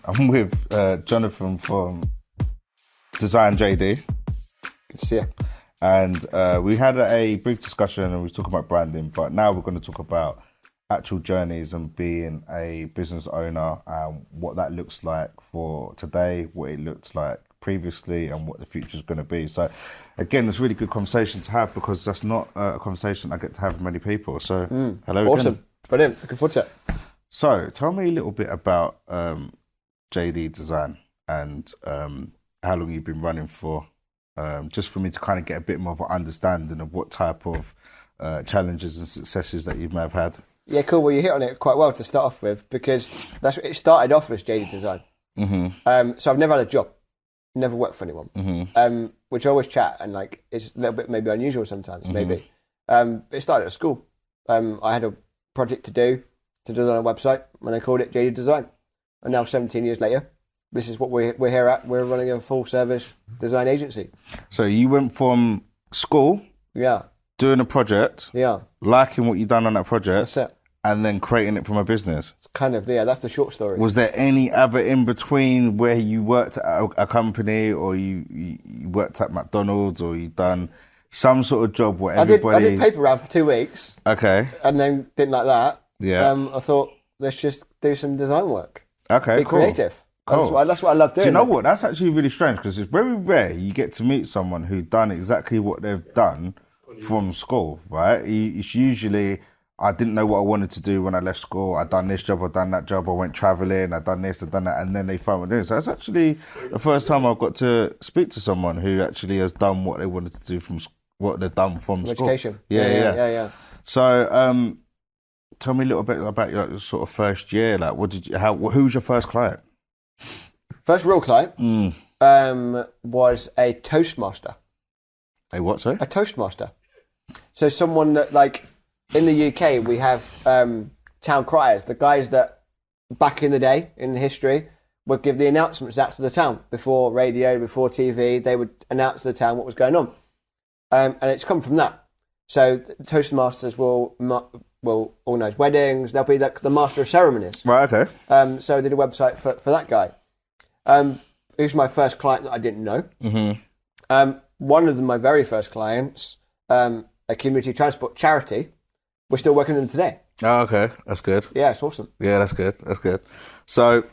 I'm with Jonathan from Design JD. Good to see you. And we had a brief discussion and we was talking about branding, but now we're going to talk about actual journeys and being a business owner and what that looks like for today, what it looked like previously and what the future is going to be. So again, it's a really good conversation to have because that's not a conversation I get to have with many people. So hello Awesome. again. Brilliant. Looking forward to it. So tell me a little bit about JD Design and how long you've been running for, just for me to kind of get a bit more of an understanding of what type of challenges and successes that you may have had. Yeah, cool. Well, you hit on it quite well to start off with because it started off as JD Design. Mm-hmm. So I've never had a job, never worked for anyone, which I always chat and like it's a little bit maybe unusual sometimes, maybe. It started at school. I had a project to design a website and they called it JD Design. And now 17 years later, this is what we're here at. We're running a full service design agency. So you went from school, doing a project, liking what you've done on that project, that's it. And then creating it from a business. It's kind of, that's the short story. Was there any other in between where you worked at a company or you worked at McDonald's or you done some sort of job where everybody... I did paper round for 2 weeks. Okay. And then didn't like that. Yeah. I thought, let's just do some design work. Okay, Be creative. Cool. That's what I love doing. Do you know what? That's actually really strange because it's very rare you get to meet someone who's done exactly what they've done from school, right? It's usually, I didn't know what I wanted to do when I left school. I'd done this job, I'd done that job, I went travelling, I'd done this, I'd done that, and then they found what they're doing. So that's actually the first time I've got to speak to someone who actually has done what they wanted to do from what they've done from school. Education. Yeah. So, tell me a little bit about your sort of first year. Like, who was your first client? First real client was a Toastmaster. A what, sorry? A Toastmaster. So someone that, like, in the UK, we have town criers, the guys that back in the day, in history, would give the announcements out to the town before radio, before TV. They would announce to the town what was going on. And it's come from that. So Toastmasters will organise weddings. They'll be the master of ceremonies. Right, okay. So I did a website for that guy. He was my first client that I didn't know. Mm-hmm. One of my very first clients, a community transport charity, we're still working with them today. Oh, okay. That's good. Yeah, it's awesome. Yeah, that's good. That's good. So,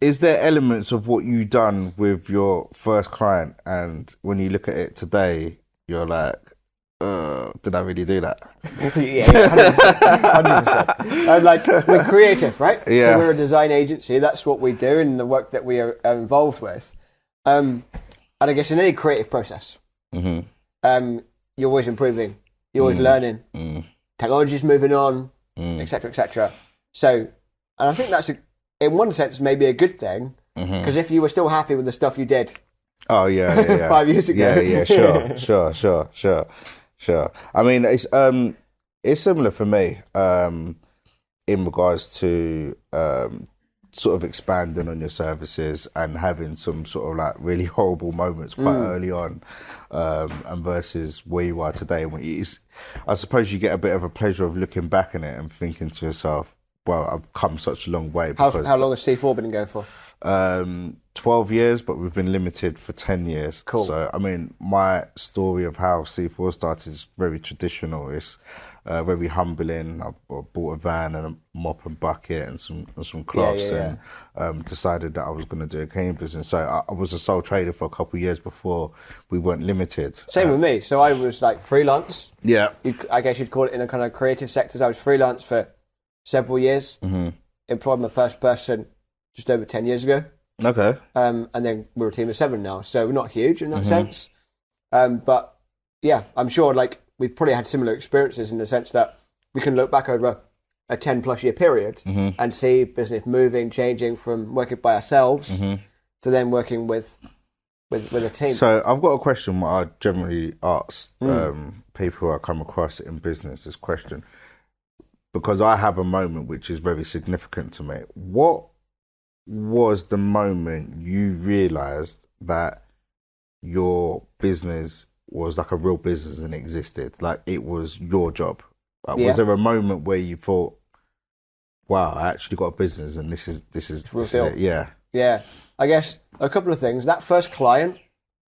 is there elements of what you've done with your first client and when you look at it today, you're like, did I really do that? Yeah, 100%. And like, we're creative, right? Yeah. So we're a design agency. That's what we do and the work that we are involved with. And I guess in any creative process, you're always improving. You're always learning. Technology's moving on, etc., etc. So, and I think that's, in one sense, maybe a good thing, because if you were still happy with the stuff you did 5 years ago. Yeah, sure. I mean, it's similar for me in regards to sort of expanding on your services and having some sort of like really horrible moments quite early on, and versus where you are today. I suppose you get a bit of a pleasure of looking back on it and thinking to yourself, well, I've come such a long way. How long has C4 been going for? 12 years, but we've been limited for 10 years. Cool. So, I mean, my story of how C4 started is very traditional. It's very humbling. I bought a van and a mop and bucket and some cloths and decided that I was going to do a cleaning business. So I was a sole trader for a couple of years before we weren't limited. Same with me. So I was like freelance. Yeah. I guess you'd call it in a kind of creative sectors. I was freelance for several years. Employed my first person just over 10 years ago. Okay. And then we're a team of 7 now, so we're not huge in that sense. But yeah, I'm sure like we've probably had similar experiences in the sense that we can look back over a 10 plus year period and see business moving, changing from working by ourselves to then working with a team. So I've got a question what I generally ask people who I come across in business, this question, because I have a moment which is very significant to me. What was the moment you realised that your business was like a real business and existed, like it was your job? Was there a moment where you thought, wow, I actually got a business, and this is it. Yeah, Yeah. I guess a couple of things. That first client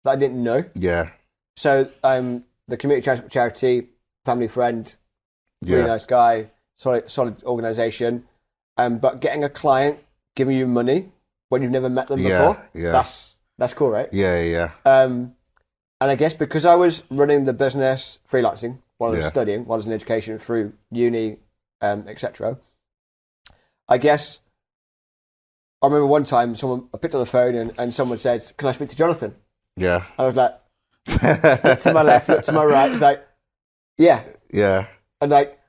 that I didn't know. yeah, So the community charity, family friend, really nice guy, solid organisation. But getting a client giving you money when you've never met them before, that's cool, right? yeah. And I guess because I was running the business freelancing while I was studying, while I was in education through uni, etc. I guess I remember one time I picked up the phone and someone said, "Can I speak to Jonathan?" Yeah. I was like, looked to my left, looked to my right. It's like, yeah. Yeah. And like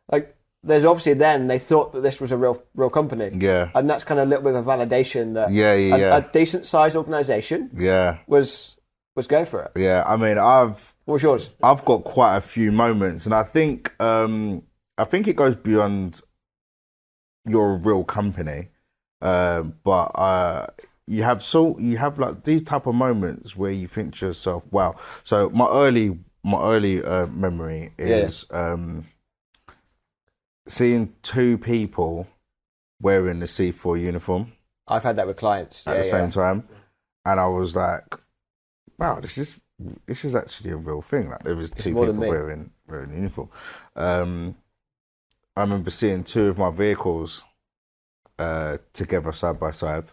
there's obviously then they thought that this was a real company. Yeah. And that's kind of a little bit of a validation that a decent sized organisation was going for it. Yeah. I mean, What's yours? I've got quite a few moments, and I think it goes beyond your real company, but you have like these type of moments where you think to yourself, wow. So my early memory is seeing two people wearing the C4 uniform. I've had that with clients at the same time, and I was like, wow, this is actually a real thing. Like there was two people wearing uniform. I remember seeing two of my vehicles together side by side.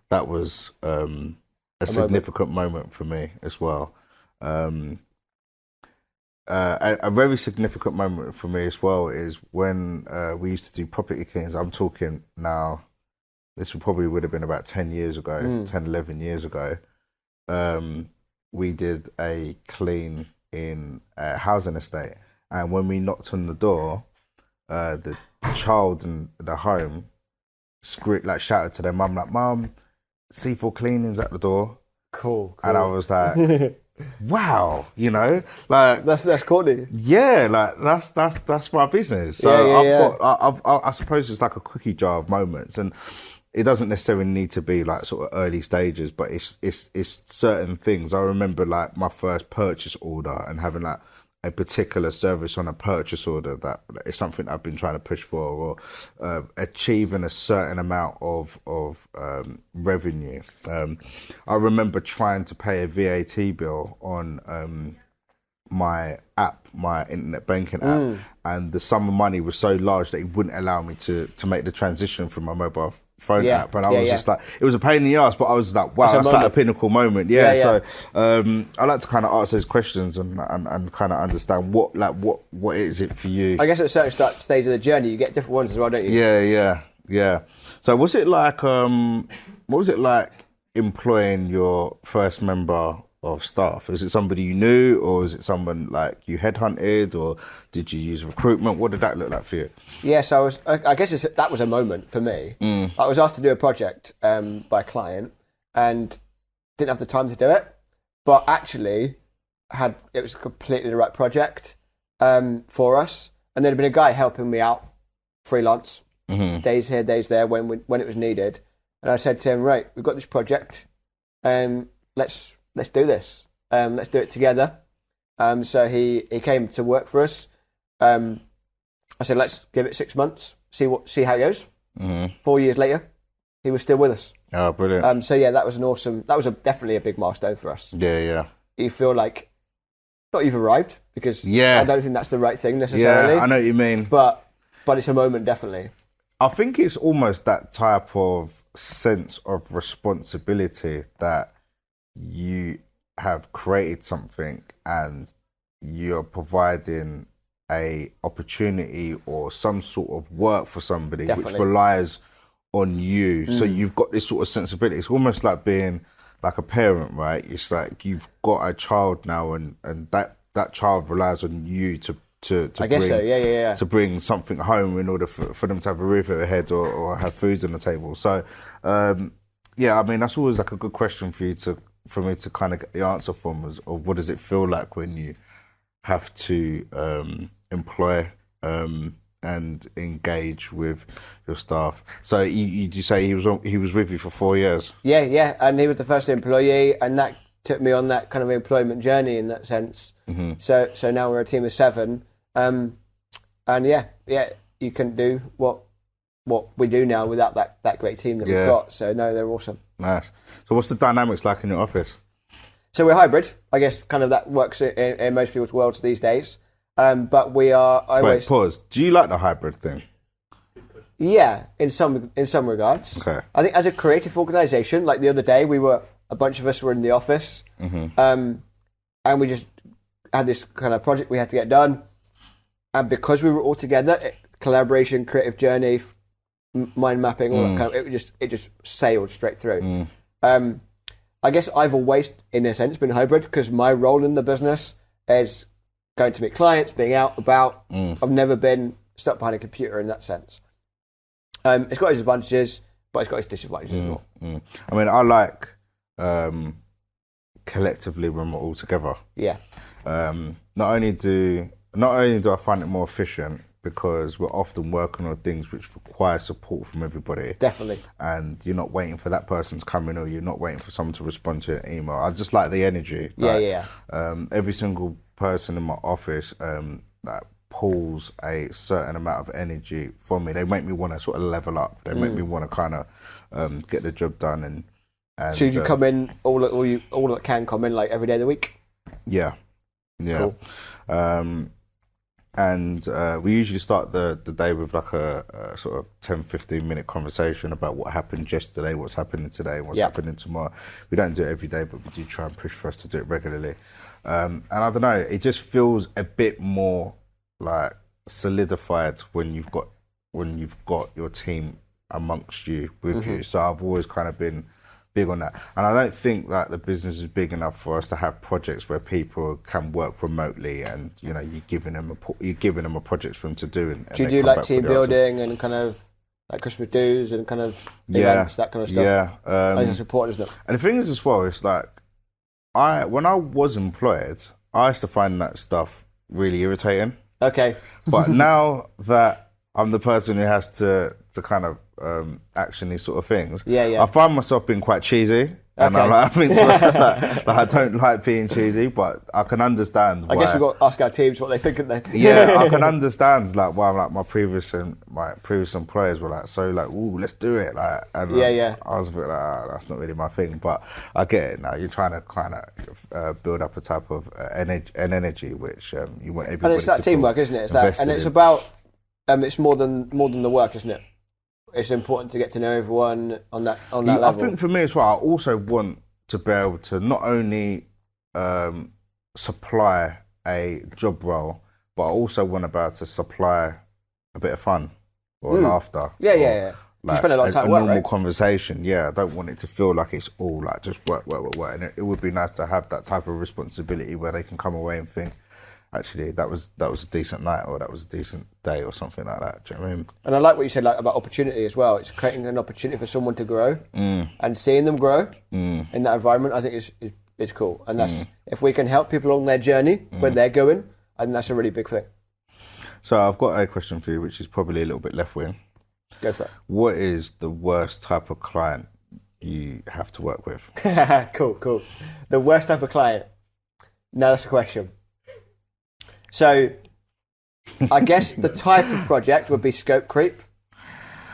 That was a significant moment for me as well. A very significant moment for me as well is when we used to do property cleans. I'm talking now, this would have been about 10 years ago, 10, 11 years ago. We did a clean in a housing estate. And when we knocked on the door, the child in the home shouted to their mum, like, "Mum, C4 cleaning's at the door." Cool. And I was like, wow, like that's Courtney. Yeah, like that's my business. So I suppose it's like a cookie jar of moments, and it doesn't necessarily need to be like sort of early stages, but it's certain things. I remember like my first purchase order and having like a particular service on a purchase order that is something I've been trying to push for, or achieving a certain amount of revenue. I remember trying to pay a VAT bill on my app, my internet banking app, and the sum of money was so large that it wouldn't allow me to make the transition from my mobile phone app, and I was just like, it was a pain in the ass, but I was like, wow, that's like a pinnacle moment. So I like to kind of ask those questions and kind of understand what is it for you. I guess at a certain stage of the journey you get different ones as well, don't you? Yeah. So was it like what was it like employing your first member of staff? Is it somebody you knew, or is it someone like you headhunted, or did you use recruitment? What did that look like for you? Yes, I guess that was a moment for me. I was asked to do a project by a client and didn't have the time to do it, but actually it was completely the right project for us. And there'd been a guy helping me out, freelance, days here, days there, when it was needed. And I said to him, right, we've got this project, let's do this. Let's do it together. So he came to work for us. I said, let's give it 6 months, see how it goes. 4 years later, he was still with us. Oh, brilliant. So yeah, that was definitely a big milestone for us. Yeah. You feel like, not you've arrived, because I don't think that's the right thing necessarily. Yeah, I know what you mean. But it's a moment, definitely. I think it's almost that type of sense of responsibility that you have created something and you're providing a opportunity or some sort of work for somebody which relies on you. So you've got this sort of sensibility. It's almost like being like a parent, right? It's like you've got a child now, and that child relies on you to bring something home in order for them to have a roof over their head or have food on the table. So I mean, that's always like a good question for me to kind of get the answer from, is, or what does it feel like when you have to employ and engage with your staff? So you say he was with you for 4 years? Yeah, and he was the first employee, and that took me on that kind of employment journey in that sense. So now we're a team of 7, and you couldn't do what what we do now without that great team that we've got. So no, they're awesome. Nice. So what's the dynamics like in your office? So we're hybrid. I guess kind of that works in most people's worlds these days. But we are. Wait, pause. Do you like the hybrid thing? Yeah, in some regards. Okay. I think as a creative organisation, like the other day, a bunch of us were in the office, and we just had this kind of project we had to get done, and because we were all together, collaboration, creative journey, mind mapping, all that kind of, it just sailed straight through. I guess I've always, in a sense, been hybrid because my role in the business is going to meet clients, being out about. I've never been stuck behind a computer in that sense. It's got its advantages, but it's got its disadvantages as well. I mean, I like collectively when we're all together. Yeah. Not only do I find it more efficient because we're often working on things which require support from everybody. Definitely. And you're not waiting for that person to come in, or you're not waiting for someone to respond to an email. I just like the energy. Yeah. Every single person in my office that pulls a certain amount of energy from me. They make me want to sort of level up. They make me want to kind of get the job done. And so you come in all that can come in like every day of the week? Yeah. Cool. And we usually start the day with like a sort of 10-15 minute conversation about what happened yesterday, what's happening today, what's happening tomorrow. We don't do it every day, but we do try and push for us to do it regularly. And I don't know, it just feels a bit more like solidified when you've got your team amongst you, with you. So I've always kind of been big on that, and I don't think that the business is big enough for us to have projects where people can work remotely, and you're giving them a project for them to do. And do you do like team building and kind of like Christmas dues and kind of events, that kind of stuff? Yeah, I think it's important, isn't it? And the thing is as well, it's like when I was employed, I used to find that stuff really irritating. Okay. But now that I'm the person who has to kind of action these sort of things, I find myself being quite cheesy. And I think to myself like I don't like being cheesy, but I can understand why. I guess we've got to ask our teams what they think of that. Yeah, I can understand like why like my previous employers were like so like, ooh, let's do it. Like, and I was a bit like, that's not really my thing, but I get it now. You're trying to kind of build up a type of an energy which you want everybody. And it's that teamwork, isn't it? It's that, and it's about it's more than the work, isn't it? It's important to get to know everyone on that level. I think for me as well, I also want to be able to not only supply a job role, but I also want to be able to supply a bit of fun or laughter. Yeah. Like you spend a lot of time a work, normal right? conversation. Yeah, I don't want it to feel like it's all like just work. And it would be nice to have that type of responsibility where they can come away and think, actually, that was a decent night, or that was a decent day, or something like that. Do you know what I mean? And I like what you said about opportunity as well. It's creating an opportunity for someone to grow, and seeing them grow in that environment. I think is cool, and that's if we can help people along their journey where they're going, I think that's a really big thing. So I've got a question for you, which is probably a little bit left wing. Go for it. What is the worst type of client you have to work with? Cool. The worst type of client. Now that's a question. So, I guess the type of project would be scope creep.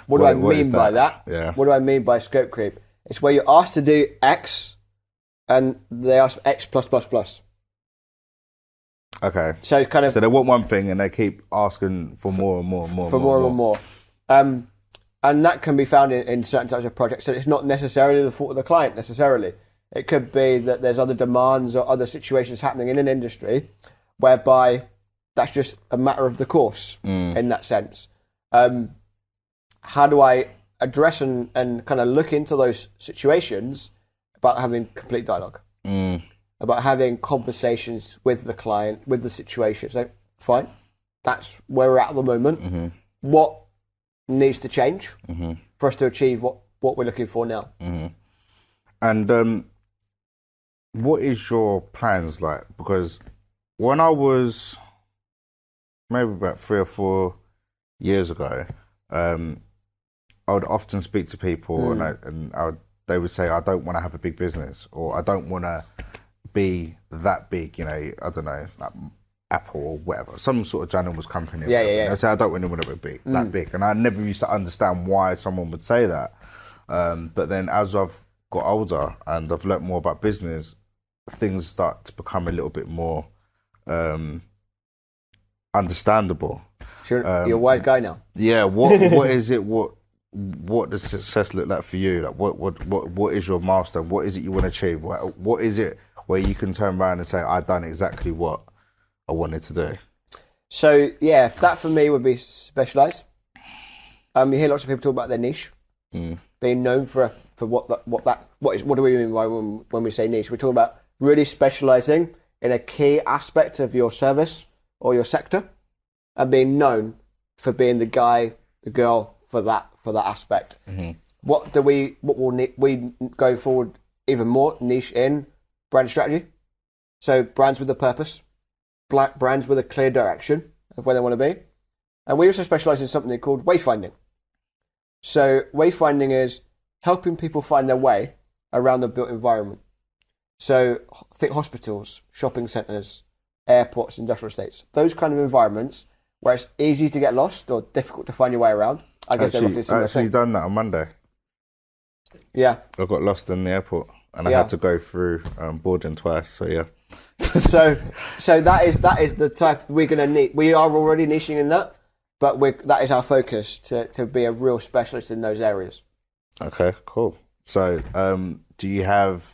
What do I mean by that? Yeah. What do I mean by scope creep? It's where you're asked to do X, and they ask for X plus plus plus. Okay. So it's kind of. So they want one thing, and they keep asking for more and more and more. For more and more. And that can be found in certain types of projects. So it's not necessarily the fault of the client necessarily. It could be that there's other demands or other situations happening in an industry whereby that's just a matter of the course in that sense. How do I address and kind of look into those situations about having complete dialogue, about having conversations with the client, with the situation? So, fine, that's where we're at the moment. What needs to change for us to achieve what we're looking for now? And what is your plans like? Because when I was maybe about 3 or 4 years ago, I would often speak to people and they would say, I don't want to have a big business, or I don't want to be that big, I don't know, like Apple or whatever, some sort of ginormous company. Yeah, yeah, yeah. I say I don't really want to be that big, and I never used to understand why someone would say that. But then as I've got older and I've learnt more about business, things start to become a little bit more understandable. Sure, you're a wise guy now. Yeah. What is it? What does success look like for you? Like what is your milestone? What is it you want to achieve? What is it where you can turn around and say, I've done exactly what I wanted to do? So yeah, that for me would be specialise. You hear lots of people talk about their niche, being known for what do we mean by when we say niche? We're talking about really specialising in a key aspect of your service or your sector, and being known for being the guy, the girl for that aspect. What will we go forward even more niche in brand strategy? So brands with a purpose, brands with a clear direction of where they want to be. And we also specialise in something called wayfinding. So wayfinding is helping people find their way around the built environment. So think hospitals, shopping centres, airports, industrial estates, those kind of environments where it's easy to get lost or difficult to find your way around. I guess they're roughly similar. I actually done that on Monday. Yeah. I got lost in the airport and I had to go through boarding twice, so yeah. so that is the type we're going to need. We are already niching in that, but that is our focus to be a real specialist in those areas. Okay, cool. So do you have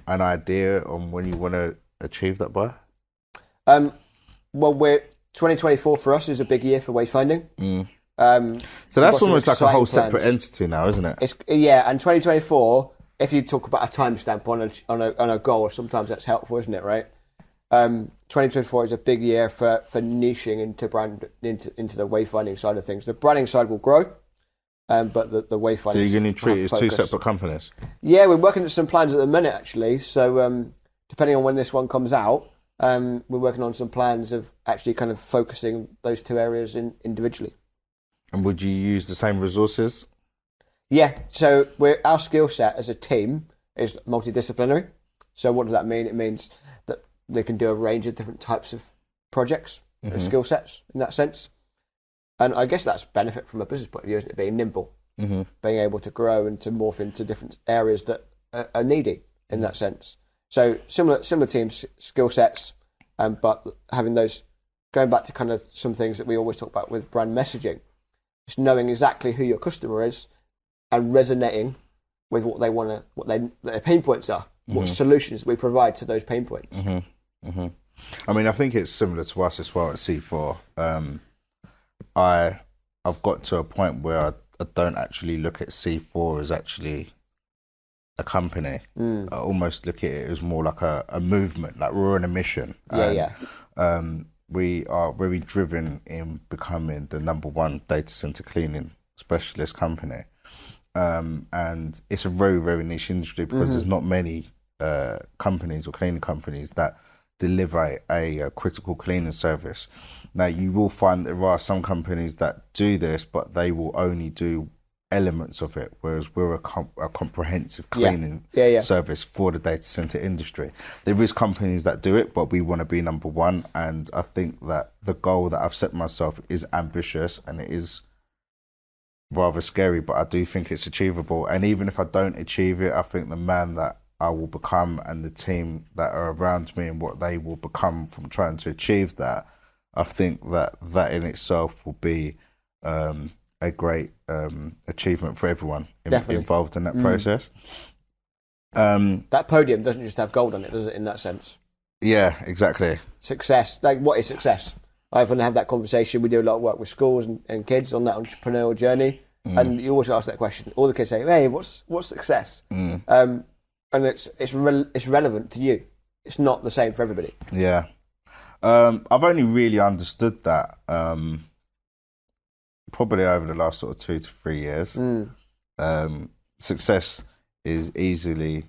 an idea on when you want to achieve that by? Well, 2024 for us is a big year for wayfinding. So that's almost like a whole separate entity now, isn't it? And 2024, if you talk about a timestamp on a goal, sometimes that's helpful, isn't it? Right. 2024 is a big year for niching into the wayfinding side of things. The branding side will grow, but the wayfinding. So you're going to treat it as two separate companies? Yeah, we're working on some plans at the minute, actually. So depending on when this one comes out, we're working on some plans of actually kind of focusing those two areas individually. And would you use the same resources? Yeah, so our skill set as a team is multidisciplinary. So what does that mean? It means that they can do a range of different types of projects and skill sets in that sense. And I guess that's benefit from a business point of view, isn't it? Being nimble, being able to grow and to morph into different areas that are needy in that sense. So similar teams, skill sets, but having those, going back to kind of some things that we always talk about with brand messaging, just knowing exactly who your customer is and resonating with what they want to, what their pain points are, what solutions we provide to those pain points. I mean, I think it's similar to us as well at C4. I've got to a point where I don't actually look at C4 as actually a company. I almost look at it as more like a movement, like we're on a mission. We are very driven in becoming the #1 data center cleaning specialist company. And it's a very, very niche industry because there's not many companies or cleaning companies that deliver a critical cleaning service. Now, you will find there are some companies that do this, but they will only do elements of it, whereas we're a comprehensive cleaning service for the data center industry. There is companies that do it, but we want to be #1, and I think that the goal that I've set myself is ambitious and it is rather scary, but I do think it's achievable. And even if I don't achieve it, I think the man that I will become and the team that are around me and what they will become from trying to achieve that, I think that in itself will be a great achievement for everyone involved in that process. That podium doesn't just have gold on it, does it, in that sense? Yeah, exactly. Success. Like, what is success? I often have that conversation. We do a lot of work with schools and kids on that entrepreneurial journey. And you always ask that question. All the kids say, hey, what's success? And it's relevant to you. It's not the same for everybody. Yeah. I've only really understood that probably over the last sort of 2 to 3 years. Success is easily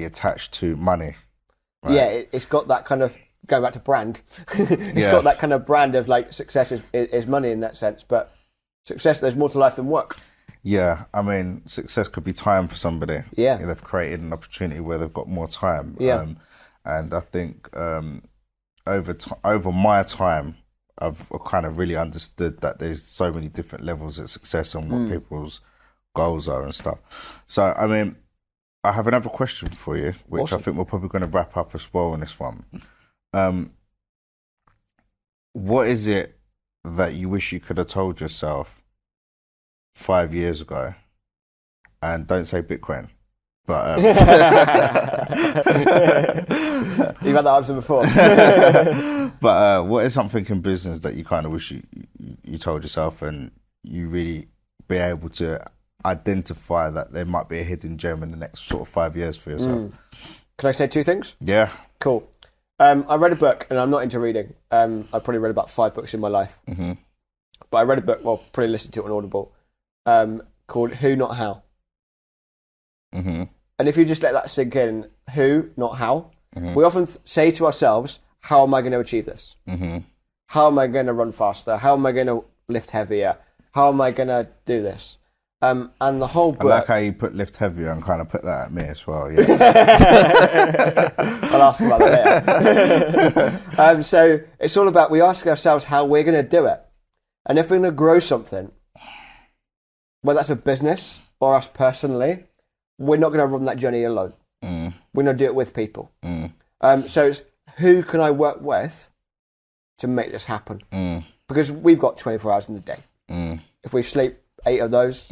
attached to money. Right? Yeah, it's got that kind of, going back to brand, it's got that kind of brand of like success is money in that sense, but success, there's more to life than work. Yeah, I mean, success could be time for somebody. Yeah. They've created an opportunity where they've got more time. Yeah. And I think over my time, I've kind of really understood that there's so many different levels of success and what people's goals are and stuff. So, I mean, I have another question for you, which awesome. I think we're probably going to wrap up as well on this one. What is it that you wish you could have told yourself 5 years ago? And don't say Bitcoin. But you've had that answer before. But what is something in business that you kind of wish you told yourself, and you really be able to identify that there might be a hidden gem in the next sort of 5 years for yourself? Can I say two things? Yeah. Cool. I read a book, and I'm not into reading. I've probably read about 5 books in my life. But I read a book, well, probably listened to it on Audible, called Who, Not How. And if you just let that sink in, who, not how, we often say to ourselves, how am I going to achieve this? How am I going to run faster? How am I going to lift heavier? How am I going to do this? And the whole book... I like how you put lift heavier and kind of put that at me as well. Yeah. I'll ask about that later. So it's all about, we ask ourselves how we're going to do it. And if we're going to grow something, whether that's a business or us personally, we're not going to run that journey alone. We're going to do it with people. So it's who can I work with to make this happen? Because we've got 24 hours in the day. If we sleep 8 of those,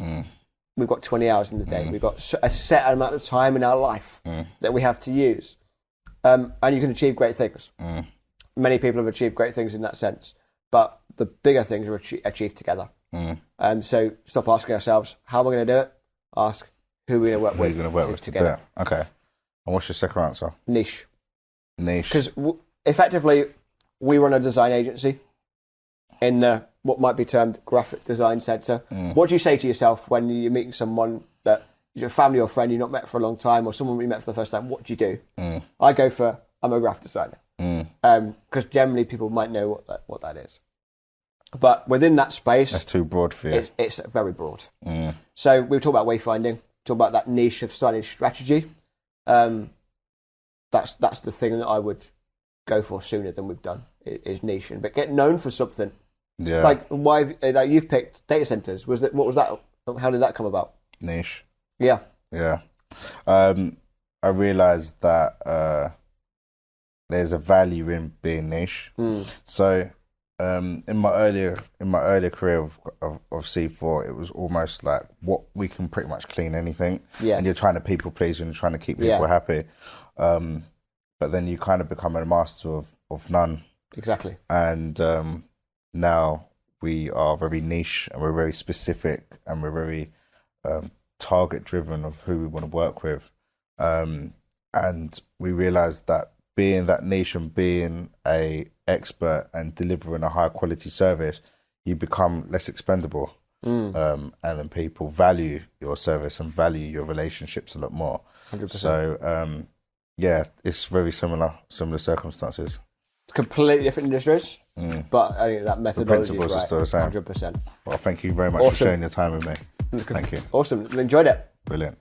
we've got 20 hours in the day. We've got a set amount of time in our life that we have to use. And you can achieve great things. Many people have achieved great things in that sense. But the bigger things are achieved together. So stop asking ourselves, how am I going to do it? Ask, who are we going to work with? Who are you going to work with together? Okay. And what's your second answer? Niche. Niche. Because effectively, we run a design agency in the what might be termed graphic design sector. What do you say to yourself when you're meeting someone that is a family or friend you've not met for a long time, or someone you met for the first time? What do you do? I go for, I'm a graphic designer. Because generally people might know what that is. But within that space... That's too broad for you. It's very broad. So we talk about wayfinding, talk about that niche of signage strategy. That's the thing that I would go for sooner than we've done, is niche. But get known for something. Yeah. Like why you've picked data centers. What was that? How did that come about? Niche. Yeah. Yeah. I realised that there's a value in being niche. So in my earlier career of C4, it was almost like what we can pretty much clean anything. Yeah. And you're trying to people please and you're trying to keep people happy. But then you kind of become a master of none. Exactly. And now we are very niche and we're very specific and we're very target driven of who we want to work with. And we realized that being that niche and being a expert and delivering a high quality service, you become less expendable. And then people value your service and value your relationships a lot more. 100%. So yeah, it's very similar circumstances. Completely different industries, but I think that methodology is right. Are still the same. 100%. Well, thank you very much for sharing your time with me. Thank you. Awesome. Enjoyed it. Brilliant.